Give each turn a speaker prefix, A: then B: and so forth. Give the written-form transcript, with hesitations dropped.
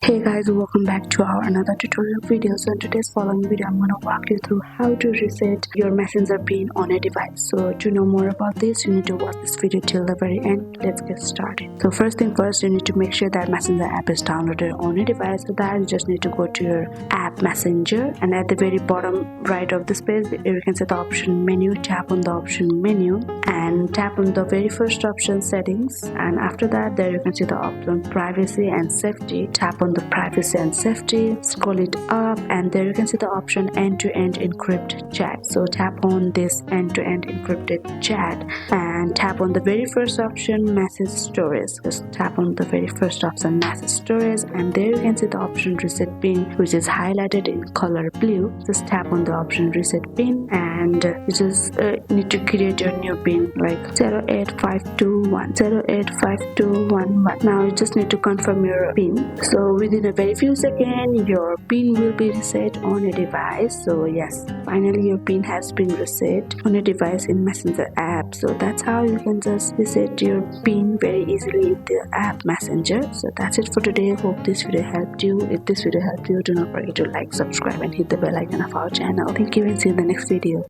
A: Hey guys, welcome back to our another tutorial video. So in today's following video I'm going to walk you through how to reset your messenger pin on a device. So to know more about this, you need to watch this video till the very end. Let's get started. So first thing first, you need to make sure that messenger app is downloaded on a device. For that, you just need to go to your app messenger, and at the very bottom right of this page you can see the option menu. Tap on the option menu and tap on the very first option settings, and after that there you can see the option privacy and safety. Tap on the privacy and safety, scroll it up, and there you can see the option end-to-end encrypt chat. So tap on this end-to-end encrypted chat and tap on the very first option message storage. Just tap on the very first option message storage, and there you can see the option reset pin, which is highlighted in color blue. Just tap on the option reset pin, and you just need to create your new pin like 08521 08521. Now you just need to confirm your pin. So within a very few seconds your pin will be reset on a device. So yes, finally your pin has been reset on a device in Messenger app. So that's how you can just reset your pin very easily in the app Messenger. So that's it for today. Hope this video helped you. If this video helped you, do not forget to like, subscribe and hit the bell icon of our channel. Thank you and see you in the next video.